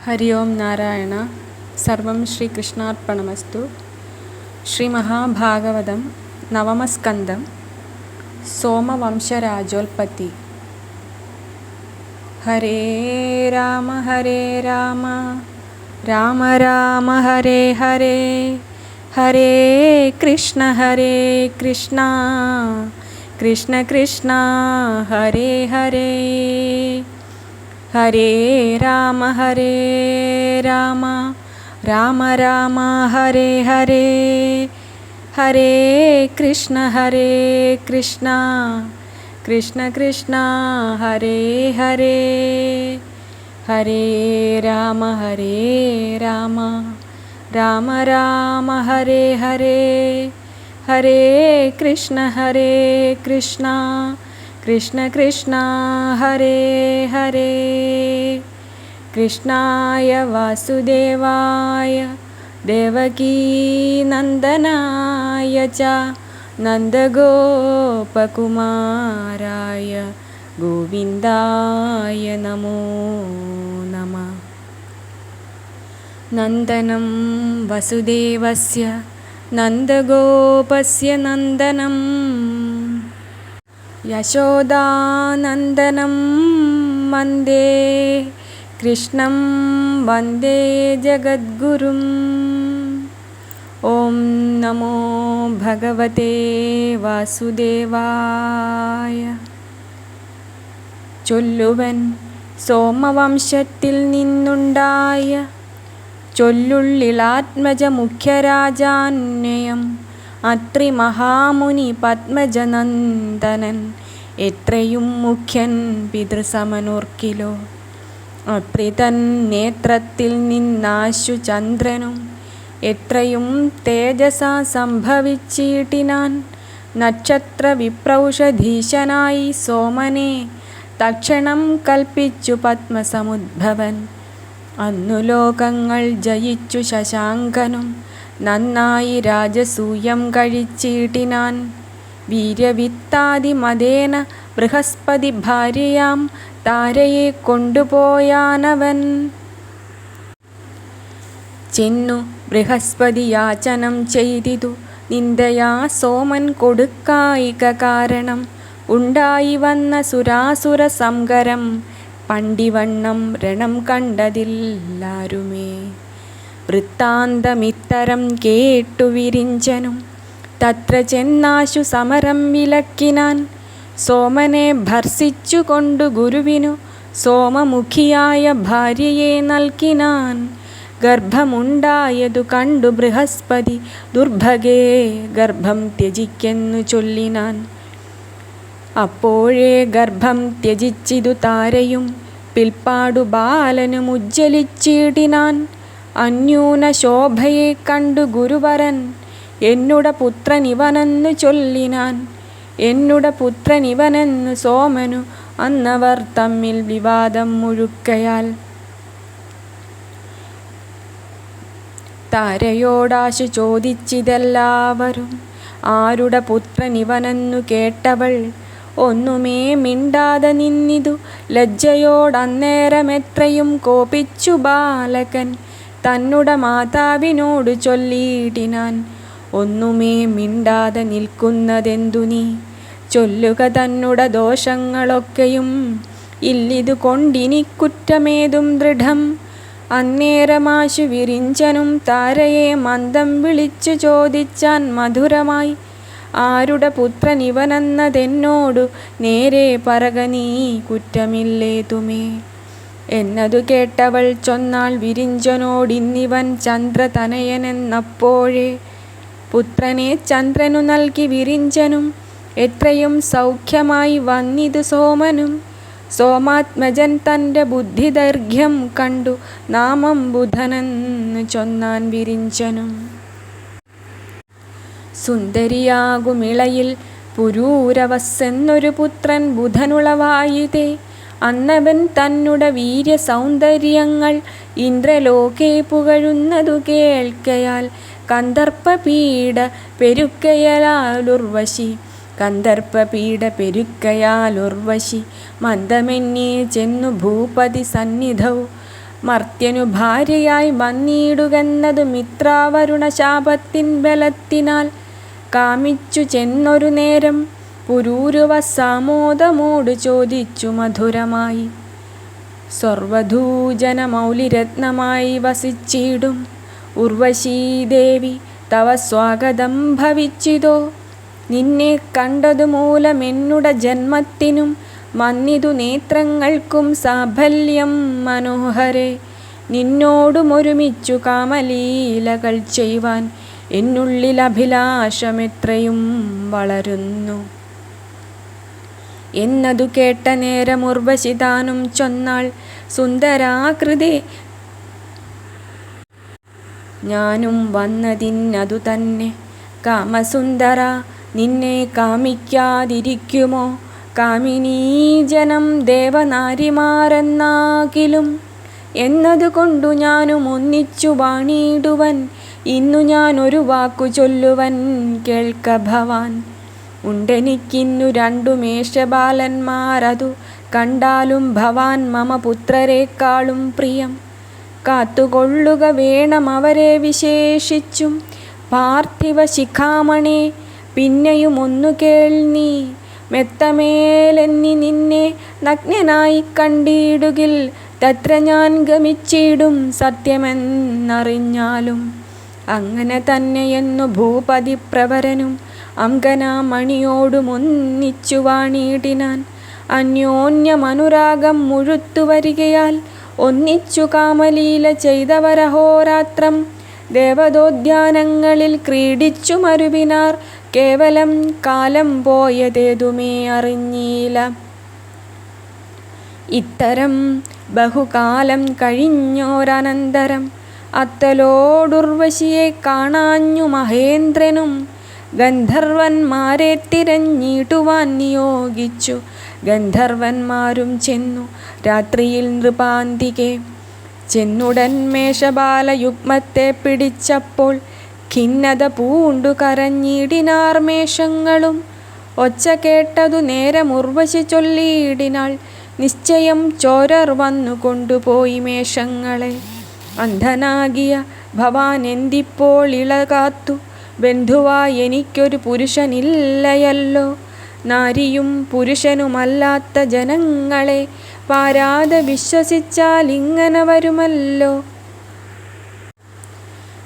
ഹരി ഓം നാരായണ. സർവം ശ്രീകൃഷ്ണാർപ്പണമസ്തു. ശ്രീമഹാഭാഗവതം നവമസ്കന്ധം. സോമവംശരാജോൽപ്പത്തി. ഹരേ രാമ രാമ രാമ ഹരേ ഹരേ, ഹരേ കൃഷ്ണ കൃഷ്ണ കൃഷ്ണ ഹരേ ഹരേ. ഹരേ രാമ രാമ രാമ ഹരേ ഹരേ, ഹരേ കൃഷ്ണ കൃഷ്ണ കൃഷ്ണ ഹരേ ഹരേ. ഹരേ രാമ രാമ രാമ ഹരേ ഹരേ, ഹരേ കൃഷ്ണ കൃഷ്ണ കൃഷ്ണ ഹരേ ഹരേ. കൃഷ്ണായ വാസുദേവായ ദേവകീനന്ദനായ ച നന്ദഗോപകുമാരായ ഗോവിന്ദായ നമോ നമഃ. നന്ദനം വസുദേവസ്യ നന്ദഗോപസ്യ നന്ദനം, യശോദാനന്ദനം വന്ദേ കൃഷ്ണം വന്ദേ ജഗദ്ഗുരും. ഓം നമോ ഭഗവതേ വാസുദേവായ. ചൊല്ലുവൻ സോമവംശത്തിൽ നിന്നുണ്ടായ ചൊല്ലുള്ളിലാത്മജ മുഖ്യരാജാന്വയം അത്രി മഹാമുനി പത്മജനന്ദനൻ എത്രയും മുഖ്യൻ പിതൃസമനോർക്കിലോ. അത്രി തൻ നേത്രത്തിൽ നിന്നാശു ചന്ദ്രനും എത്രയും തേജസ സംഭവിച്ചിട്ടിനാൻ. നക്ഷത്ര വിപ്രൗഷധീശനായി സോമനെ തക്ഷണം കൽപ്പിച്ചു പത്മസമുദ്ഭവൻ. അന്നു ലോകങ്ങൾ ജയിച്ചു ശശാങ്കനും നന്നായി രാജസൂയം കഴിച്ചിട്ടിനാൻ. വീര്യവിത്താദിമതേന ബൃഹസ്പതി ഭാര്യയാം താരയെ കൊണ്ടുപോയാനവൻ. ചെന്നു ബൃഹസ്പതി യാചനം ചെയ്തിതു നിന്ദയാ സോമൻ കൊടുക്കായിക കാരണം. ഉണ്ടായി വന്ന സുരാസുര സംകരം പണ്ടിവണ്ണം രണം കണ്ടതില്ലാരുമേ. വൃത്താന്തമിത്തരം കേട്ടു വിരിഞ്ചനും തത്ര ചെന്നാശു സമരം വിലക്കിനാൻ. സോമനെ ഭർസിച്ചു കൊണ്ടു ഗുരുവിനു സോമമുഖിയായ ഭാര്യയെ നൽകിനാൻ. ഗർഭമുണ്ടായതു കണ്ടു ബൃഹസ്പതി ദുർഭഗേ ഗർഭം ത്യജിക്കെന്നു ചൊല്ലിനാൻ. അപ്പോഴേ ഗർഭം ത്യജിച്ചിതു താരയും പിൽപ്പാടു ബാലനും ഉജ്ജ്വലിച്ചിടിനാൻ. അന്യൂന ശോഭയെ കണ്ടു ഗുരുവരൻ എന്നുട പുത്രനിവനെന്നു ചൊല്ലിനാൻ. എന്നുട പുത്രനിവനെന്നു സോമനു അന്നവർ തമ്മിൽ വിവാദം മുഴുക്കയാൽ. താരയോടാശു ചോദിച്ചിതെല്ലാവരും ആരുടെ പുത്രനിവനെന്നു കേട്ടവൾ. ഒന്നുമേ മിണ്ടാതെ നിന്നിതു ലജ്ജയോടന്നേരമെത്രയും കോപിച്ചു ബാലകൻ തന്നുട മാതാവിനോടു ചൊല്ലിയിടിനാൻ. ഒന്നുമേ മിണ്ടാതെ നിൽക്കുന്നതെന്തു നീ, ചൊല്ലുക തന്നുട ദോഷങ്ങളൊക്കെയും. ഇല്ലിതു കൊണ്ടിനി കുറ്റമേതും ദൃഢം. അന്നേരമാശു വിരിഞ്ചനും താരയെ മന്ദം വിളിച്ചു ചോദിച്ചാൻ മധുരമായി. ആരുടെ പുത്രനിവനെന്നതെന്നോടു നേരെ പറക നീ, കുറ്റമില്ലേതുമേ എന്നതു കേട്ടവൾ ചൊന്നാൾ വിരിഞ്ചനോടിന്നിവൻ ചന്ദ്രതനയനെന്നപ്പോഴേ. പുത്രനെ ചന്ദ്രനു നൽകി വിരിഞ്ചനും എത്രയും സൗഖ്യമായി വന്നിതു സോമനും. സോമാത്മജൻ തൻ്റെ ബുദ്ധിദൈർഘ്യം കണ്ടു നാമം ബുധനെന്ന് ചൊന്നാൻ വിരിഞ്ചനും. സുന്ദരിയാകുമിളയിൽ പുരൂരവസ്സെന്നൊരു പുത്രൻ ബുധനുളവായിതേ. അന്നവൻ തന്നുട വീര്യ സൗന്ദര്യങ്ങൾ ഇന്ദ്രലോകെ പുകഴുന്നതു കേൾക്കയാൽ കന്ദർപ്പപീഡ പെരുക്കയാലുർവശി. കന്ദർപ്പപീഡ പെരുക്കയാലുർവശി മന്ദമെന്നേ ചെന്നു ഭൂപതി സന്നിധൗ മർത്യനു ഭാര്യയായി വന്നിടുകെന്നതു മിത്രാവരുണ ശാപത്തിൻ ബലത്തിനാൽ കാമിച്ചു ചെന്നൊരു നേരം പുരൂരവസാമോദമോട് ചോദിച്ചു മധുരമായി, സർവധൂജന മൗലിരത്നമായി വസിച്ചിടും ഉർവശീദേവി തവ സ്വാഗതം ഭവിച്ചിതോ? നിന്നെ കണ്ടതു മൂലമെന്നുട ജന്മത്തിനും വന്നിതു നേത്രങ്ങൾക്കും സാഫല്യം മനോഹരെ. നിന്നോടുമൊരുമിച്ചു കാമലീലകൾ ചെയ്യുവാൻ എന്നുള്ളിൽ അഭിലാഷമെത്രയും വളരുന്നു എന്നതു കേട്ട നേരം ഉർവശി താനും ചൊന്നാൾ, സുന്ദരാകൃതേ, ഞാനും വന്നതിന്നതു തന്നെ. കാമസുന്ദര, നിന്നെ കാമിക്കാതിരിക്കുമോ? കാമിനീജനം ദേവനാരിമാരെന്നാകിലും എന്നതുകൊണ്ടു ഞാനും ഒന്നിച്ചു വാണിടുവൻ. ഇന്നു ഞാൻ ഒരു വാക്കു ചൊല്ലുവൻ കേൾക്ക ഭവാൻ. ഉണ്ടെനിക്കിന്നു രണ്ടു മേഷബാലന്മാരതു കണ്ടാലും ഭവാൻ മമ പുത്രരെക്കാളും പ്രിയം. കാത്തുകൊള്ളുക വേണം അവരെ വിശേഷിച്ചും. പാർത്ഥിവ ശിഖാമണേ, പിന്നെയും ഒന്നു കേൾ നീ. മെത്തമേലെന്നി നിന്നെ നഗ്നനായി കണ്ടിടുകിൽ തത്ര ഞാൻ ഗമിച്ചിടും സത്യമെന്നറിഞ്ഞാലും. അങ്ങനെ തന്നെയെന്നു ഭൂപതി പ്രവരനും അങ്കനാമണിയോടുമൊന്നിച്ചു വാണിടിനാൻ. അന്യോന്യമനുരാഗം മുഴുത്തു വരികയാൽ ഒന്നിച്ചു കാമലീല ചെയ്തവരഹോരാത്രം ദേവതോദ്യാനങ്ങളിൽ ക്രീഡിച്ചു മരുവിനാർ. കേവലം കാലം പോയതേതുമേ അറിഞ്ഞീല. ഇത്തരം ബഹുകാലം കഴിഞ്ഞോരനന്തരം അത്തലോടുർവശിയെ കാണാഞ്ഞു മഹേന്ദ്രനും ഗന്ധർവന്മാരെ തിരഞ്ഞിടുവാൻ നിയോഗിച്ചു. ഗന്ധർവന്മാരും ചെന്നു രാത്രിയിൽ നൃപാന്തികെ. ചെന്നുടൻ മേഷബാലയുഗ്മത്തെ പിടിച്ചപ്പോൾ ഖിന്നത പൂണ്ടു കരഞ്ഞിടിനാർ മേഷങ്ങളും. ഒച്ച കേട്ടതു നേരം ഉർവശി ചൊല്ലിയിടിനാൾ, നിശ്ചയം ചോരർ വന്നു കൊണ്ടുപോയി മേഷങ്ങളെ. അന്ധനാകിയ ഭവാൻ എന്തിപ്പോൾ ഇളകാത്തു? ബന്ധുവായി എനിക്കൊരു പുരുഷനില്ലയല്ലോ. നാരിയും പുരുഷനുമല്ലാത്ത ജനങ്ങളെ പാരാതെ വിശ്വസിച്ചാൽ ഇങ്ങനെ വരുമല്ലോ.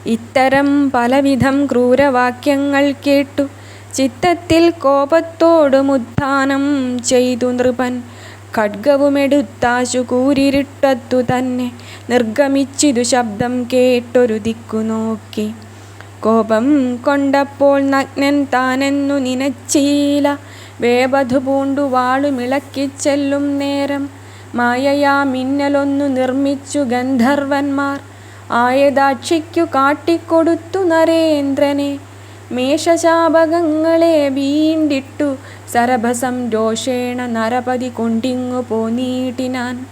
ഇത്തരം പലവിധം ക്രൂരവാക്യങ്ങൾ കേട്ടു ചിത്തത്തിൽ കോപത്തോടുമുത്ഥാനം ചെയ്തു നൃപൻ. ഖഡ്ഗവുമെടുത്താശു കൂരിരുട്ടത്തു തന്നെ നിർഗമിച്ചിതു ശബ്ദം കേട്ടൊരു ദിക്കു നോക്കി. കോപം കൊണ്ടപ്പോൾ നഗ്നൻ താനെന്നു നിനച്ചീല. വേപധു പൂണ്ടു വാളുമിളക്കിച്ചെല്ലും നേരം മായയാ മിന്നലൊന്നു നിർമ്മിച്ചു ഗന്ധർവന്മാർ. ആയദാക്ഷിക്കു കാട്ടിക്കൊടുത്തു നരേന്ദ്രനെ. മേഷശാപകങ്ങളെ വീണ്ടിട്ടു സരഭസം രോഷേണ നരപതി കൊണ്ടിങ്ങു പോനീട്ടിനാൻ.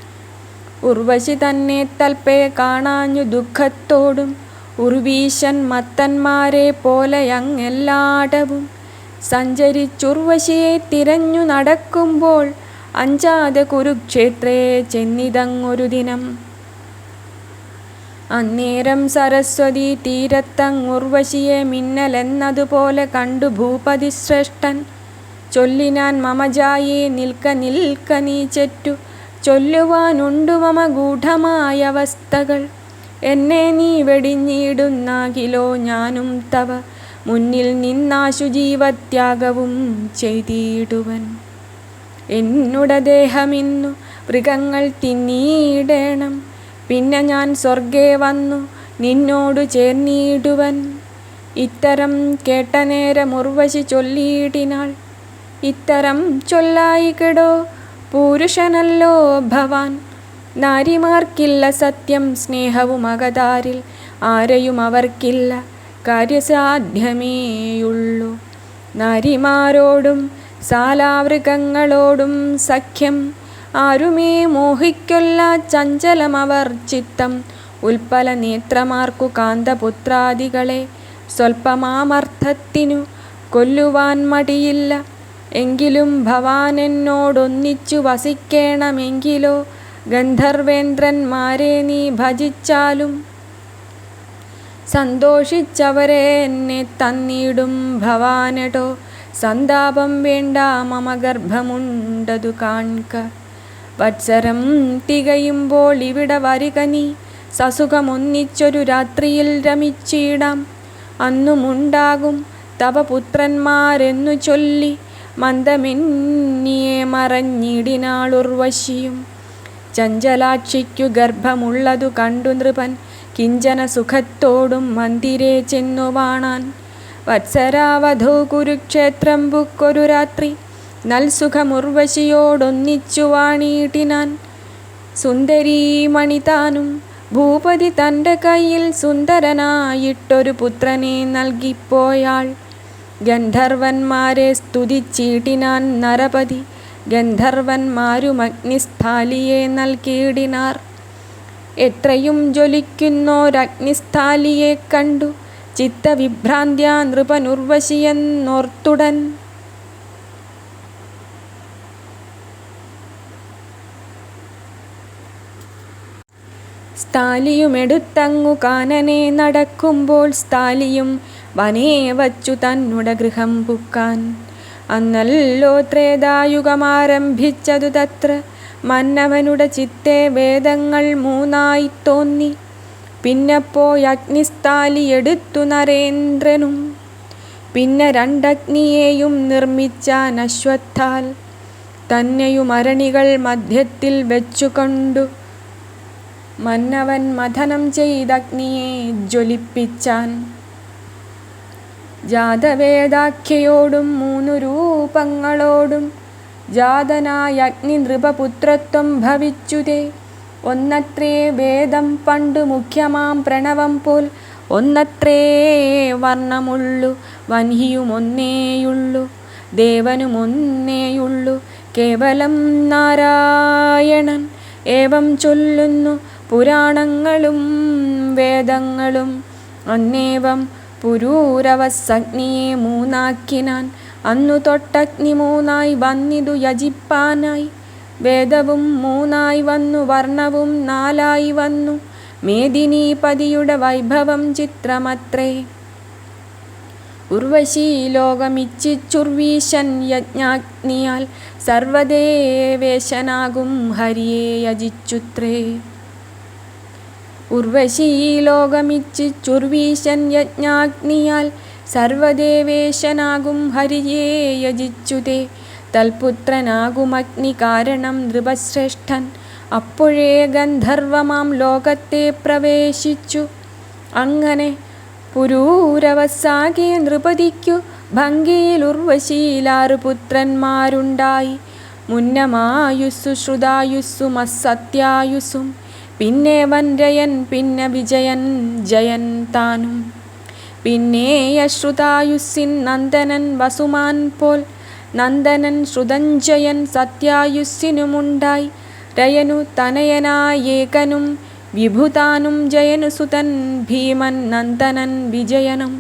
ഉർവശി തന്നെ തൽപ്പേ കാണാഞ്ഞു ദുഃഖത്തോടും ഉർവീശൻ മത്തന്മാരെ പോലെയങ്ങെല്ലാടവും സഞ്ചരിച്ചുർവശിയെ തിരഞ്ഞു നടക്കുമ്പോൾ അഞ്ചാതെ കുരുക്ഷേത്രേ ചെന്നിതങ്ങൊരു ദിനം. അന്നേരം സരസ്വതി തീരത്തങ്ങുർവശിയെ മിന്നലെന്നതുപോലെ കണ്ടു ഭൂപതി ശ്രേഷ്ഠൻ. ചൊല്ലിനാൻ, മമജായേ നിൽക്ക നിൽക്ക നീ ചെറ്റു. ചൊല്ലുവാനുണ്ടു മമ ഗൂഢമായ അവസ്ഥകൾ. എന്നെ നീ വെടിഞ്ഞിടുന്നാകിലോ ഞാനും തവ മുന്നിൽ നിന്നാശു ജീവത്യാഗവും ചെയ്തിടുവൻ. എന്നുട ദേഹമിന്നു മൃഗങ്ങൾ തിന്നിടേണം. പിന്നെ ഞാൻ സ്വർഗേ വന്നു നിന്നോടു ചേർന്നിടുവൻ. ഇത്തരം കേട്ട നേരം ഉർവശി ചൊല്ലിയിടിനാൾ, ഇത്തരം ചൊല്ലായികടോ പുരുഷനല്ലോ ഭവാൻ. നാരിമാർക്കില്ല സത്യം സ്നേഹവും അകതാരിൽ ആരെയും അവർക്കില്ല കാര്യസാധ്യമേയുള്ളൂ. നാരിമാരോടും സാലാവൃഗങ്ങളോടും സഖ്യം ആരുമേ മോഹിക്കൊല്ല ചഞ്ചലമവർ ചിത്തം. ഉൽപ്പല നേത്രമാർക്കു കാന്തപുത്രാദികളെ സ്വൽപ്പമാമർത്ഥത്തിനു കൊല്ലുവാൻ മടിയില്ല. എങ്കിലും ഭവാൻ എന്നോടൊന്നിച്ചു വസിക്കേണമെങ്കിലോ ഗന്ധർവേന്ദ്രന്മാരെ നീ ഭജിച്ചാലും സന്തോഷിച്ചവരെ എന്നെ തന്നിടും ഭവാനടോ. സന്താപം വേണ്ട മമ ഗർഭമുണ്ടതു കാൺക. വത്സരം തികയുമ്പോൾ ഇവിടെ വരിക നീ. സസുഖമൊന്നിച്ചൊരു രാത്രിയിൽ രമിച്ചിടാം. അന്നുമുണ്ടാകും തവ പുത്രന്മാരെന്നു ചൊല്ലി മന്ദമെന്നിയെ മറഞ്ഞിടിനാൾ ഉർവശിയും. ചഞ്ചലാക്ഷിക്കു ഗർഭമുള്ളതു കണ്ടു നൃപൻ കിഞ്ചന സുഖത്തോടും മന്ദിരേ ചെന്നു വാണാൻ. വത്സരാവധൂ കുരുക്ഷേത്രം ബുക്കൊരു രാത്രി നൽസുഖമുർവശിയോടൊന്നിച്ചു വാണീട്ടിനാൻ. സുന്ദരീമണി താനും ഭൂപതി തൻ്റെ കയ്യിൽ സുന്ദരനായിട്ടൊരു പുത്രനെ നൽകിപ്പോയാൾ. ഗന്ധർവന്മാരെ സ്തുതിച്ചീട്ടിനാൻ നരപതി. ഗന്ധർവന്മാരും അഗ്നിസ്ഥാലിയെ നൽകിയിടിനാർ. എത്രയും ജ്വലിക്കുന്നോരഗ്നിസ്ഥാലിയെ കണ്ടു ചിത്തവിഭ്രാന്ത്യാ നൃപനുർവശിയെന്നോർത്തുടൻ സ്ഥാലിയുമെടുത്തങ്ങു കാനനെ നടക്കുമ്പോൾ സ്ഥാലിയും വനേ വച്ചു തന്നുട ഗൃഹം പുക്കാൻ. അന്നല്ലോ ത്രേതായുഗമാരംഭിച്ചതു തത്ര. മന്നവനുടെ ചിത്തെ വേദങ്ങൾ മൂന്നായി തോന്നി. പിന്നപ്പോയഗ്നിസ്ഥാലിയെടുത്തു നരേന്ദ്രനും. പിന്നെ രണ്ടഗ്നിയെയും നിർമ്മിച്ചാൻ അശ്വത്ഥാൽ. തന്നെയുമരണികൾ മധ്യത്തിൽ വെച്ചുകൊണ്ടു മന്നവൻ മഥനം ചെയ്തഗ്നിയെ ജ്വലിപ്പിച്ചാൻ. ജാതവേദാഖ്യയോടും 3 രൂപങ്ങളോടും ജാതനായ അഗ്നി നൃപപുത്രത്വം ഭവിച്ചുതേ. ഒന്നത്രേ വേദം പണ്ടു മുഖ്യമാം പ്രണവം പോൽ. ഒന്നത്രേ വർണ്ണമുള്ളു വന്ഹിയുമൊന്നേയുള്ളു. ദേവനുമൊന്നേയുള്ളു കേവലം നാരായണൻ. ഏവം ചൊല്ലുന്നു പുരാണങ്ങളും വേദങ്ങളും. അന്നേവം പുരൂരവസഗ്നിയെ 3ആക്കിനാൻ. അന്നു തൊട്ടഗ്നി 3ആയി വന്നിതു യജിപ്പാനായി. വേദവും 3ആയി വന്നു വർണ്ണവും 4ആയി വന്നു. മേദിനീപതിയുടെ വൈഭവം ചിത്രമത്രേ. ഉർവശീ ലോകമിച്ഛിച്ചുർവീശൻ യജ്ഞാഗ്നിയാൽ സർവദേവേശനാകും ഹരിയെ യജിച്ചുത്രേ. ഉർവശീ ലോകമിച്ഛിച്ചുർവീശൻ യജ്ഞാഗ്നിയാൽ സർവദേവേശനാകും ഹരിയെ യജിച്ചുതേ. തൽപുത്രനാകുമഗ്നി കാരണം നൃപശ്രേഷ്ഠൻ. അപ്പോഴേ ഗന്ധർവമാം ലോകത്തെ പ്രവേശിച്ചു. അങ്ങനെ പുരൂരവസാകെ നൃപതിക്കു ഭംഗിയിൽ ഉർവശീലാറു പുത്രന്മാരുണ്ടായി. മുന്നമായുസ്സു ശ്രുതായുസ്സും അസത്യായുസ്സും. പിന്നെ വൻരയൻ പിന്നെ വിജയൻ ജയൻ താനും. പിന്നെ അശ്രുതായുസ്സിൻ നന്ദനൻ വസുമാൻ പോൽ. നന്ദനൻ ശ്രുതഞ്ജയൻ സത്യായുസ്സിനുമുണ്ടായി. രയനു തനയനായേകനും വിഭുതാനും. ജയനു സുതൻ ഭീമൻ നന്ദനൻ വിജയനും.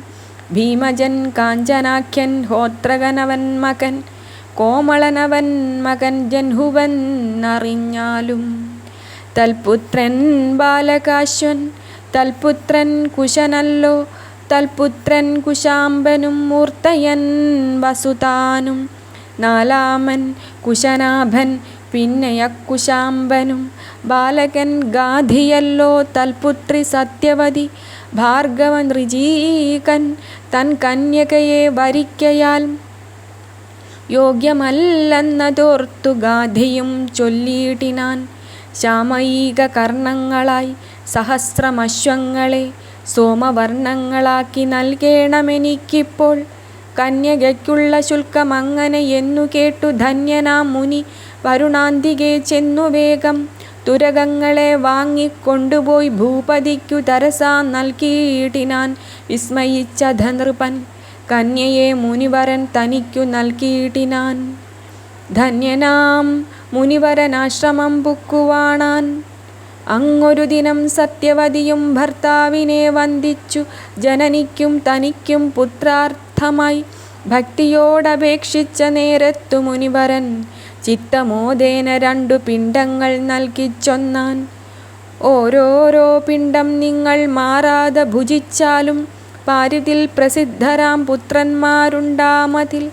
ഭീമജൻ കാഞ്ചനാഖ്യൻ ഹോത്രകനവൻ മകൻ. കോമളനവൻ മകൻ ജൻഹുവൻ അറിഞ്ഞാലും. തൽപുത്രൻ ബാലകാശ്വൻ. തൽപുത്രൻ കുശനല്ലോ. തൽപുത്രൻ കുശാംബനും മൂർത്തയൻ വസുതാനും. 4ആമൻ കുശനാഭൻ പിന്നെയക്കുശാംബനും. ബാലകൻ ഗാധിയല്ലോ. തൽപുത്രി സത്യവതി. ഭാർഗവൻ ഋജീകൻ തൻ കന്യകയെ വരിക്കയാൽ യോഗ്യമല്ലെന്നതോർത്തു ഗാധിയും ചൊല്ലിയിട്ടിനാൻ. ശ്യാമൈക കർണങ്ങളായി സഹസ്രമശ്വങ്ങളെ സോമവർണ്ണങ്ങളാക്കി നൽകേണമെനിക്കിപ്പോൾ. കന്യകയ്ക്കുള്ള ശുൽക്കമങ്ങനെ എന്നു കേട്ടു ധന്യനാം മുനി വരുണാന്തികെ ചെന്നു വേഗം തുരകങ്ങളെ വാങ്ങിക്കൊണ്ടുപോയി ഭൂപതിക്കു തരസാ നൽകിയിടിനാൻ. വിസ്മയിച്ച ധനൃപൻ കന്യയെ മുനിവരൻ തനിക്കു നൽകിയിടിനാൻ. ധന്യനാം മുനിവരനാശ്രമം പുക്കുവാണാൻ. അങ്ങൊരു ദിനം സത്യവതിയും ഭർത്താവിനെ വന്ദിച്ചു. ജനനിക്കും തനിക്കും പുത്രാർത്ഥമായി ഭക്തിയോടപേക്ഷിച്ച നേരത്തു മുനിവരൻ ചിത്തമോദേന 2 പിണ്ടങ്ങൾ നൽകിച്ചൊന്നാൻ. ഓരോരോ പിണ്ടം നിങ്ങൾ മാറാതെ ഭുജിച്ചാലും പാരിതിൽ പ്രസിദ്ധരാം പുത്രന്മാരുണ്ടാമതിൽ.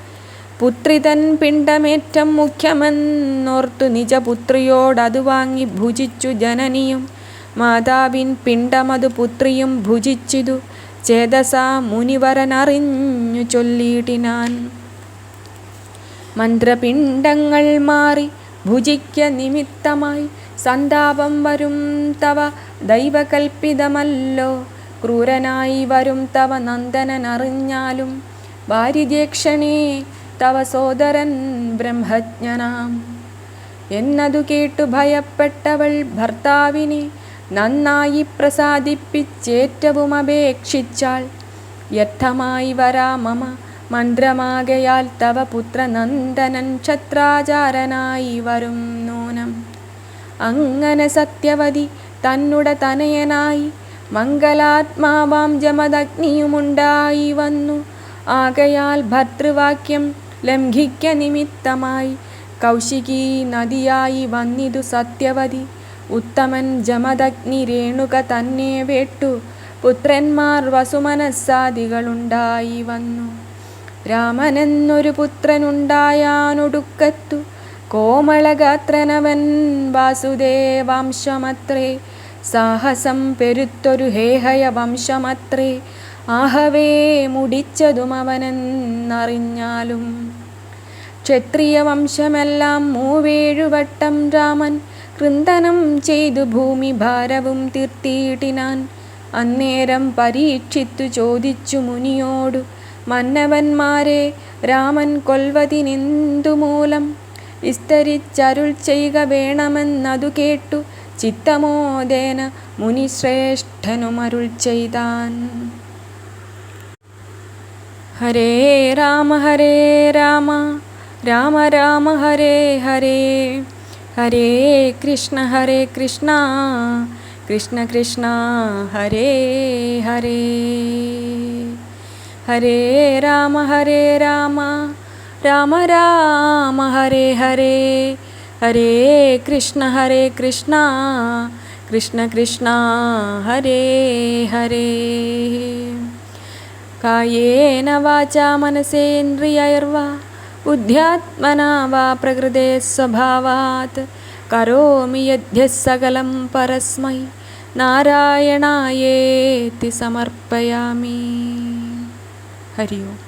പുത്രിതൻ പിണ്ടമേറ്റം മുഖ്യമെന്നോർത്തു നിജപുത്രിയോടതു വാങ്ങി ഭുജിച്ചു ജനനിയും. മാതാവിൻ പിണ്ടമതു പുത്രിയും ഭുജിച്ചിതു ചേതസാ മുനിവരനറിഞ്ഞു ചൊല്ലിയിടിനാൻ. മന്ത്രപിണ്ഡങ്ങൾ മാറി ഭുജിക്ക നിമിത്തമായി സന്താപം വരും തവ ദൈവകൽപ്പിതമല്ലോ. ക്രൂരനായി വരും തവ നന്ദനനറിഞ്ഞാലും വാരിദ്യക്ഷണേ തവ സോദരൻ ബ്രഹ്മജ്ഞനാം. എന്നതു കേട്ടു ഭയപ്പെട്ടവൾ ഭർത്താവിനെ നന്നായി പ്രസാദിപ്പിച്ചേറ്റവും അപേക്ഷിച്ചാൾ. വ്യർത്ഥമായി വരാ മമ മന്ത്രമാകയാൽ തവ പുത്രനന്ദനൻ ക്ഷത്രാചാരനായി വരും നൂനം. അങ്ങനെ സത്യവതി തന്നുട തനയനായി മംഗലാത്മാവാം ജമദഗ്നിയുമുണ്ടായി വന്നു. ആകയാൽ ഭർതൃവാക്യം ലംഘിക്ക നിമിത്തമായി കൗശികീ നദിയായി വന്നിതു സത്യവതി. ഉത്തമൻ ജമദഗ്നി രേണുക തന്നെ വേട്ടു പുത്രന്മാർ വസുമനസ്സാദികളുണ്ടായി വന്നു. രാമനെന്നൊരു പുത്രനുണ്ടായാനൊടുക്കത്തു കോമളഗാത്രനവൻ വാസുദേവംശമത്രേ. സാഹസം പെരുത്തൊരു ഹേഹയ വംശമത്രേ. ആഹവേ മുടിച്ചതും അവനെന്നറിഞ്ഞാലും. ക്ഷത്രിയ വംശമെല്ലാം 7 വട്ടം രാമൻ കൃന്ദനം ചെയ്തു ഭൂമി ഭാരവും തീർത്തിയിടിനാൻ. അന്നേരം പരീക്ഷിത്തു ചോദിച്ചു മുനിയോടു മന്നവന്മാരെ രാമൻ കൊൽവതിനെന്തു മൂലം. വിസ്തരിച്ചരുൾ ചെയ്യുക വേണമെന്നതു കേട്ടു ചിത്തമോദേന മുനിശ്രേഷ്ഠനുമരുൾ ചെയ്താൻ. ഹരേ രാമ രാമ രാമ ഹരേ ഹരേ. ഹരേ കൃഷ്ണ കൃഷ്ണ കൃഷ്ണ ഹരേ ഹരേ. ഹരേ രാമ രാമ രാമ ഹരേ ഹരേ. ഹരേ കൃഷ്ണ കൃഷ്ണ കൃഷ്ണ ഹരേ ഹരേ. കായേന വാചാ മനസേന്ദ്രിയൈർവാ ബുദ്ധ്യാത്മനാ വാ പ്രകൃതേ സ്വഭാവാത് കരോമി യദ്യഃ സകലം പരസ്മൈ നാരായണായേതി സമർപ്പയാമി. ഹരി ഓം.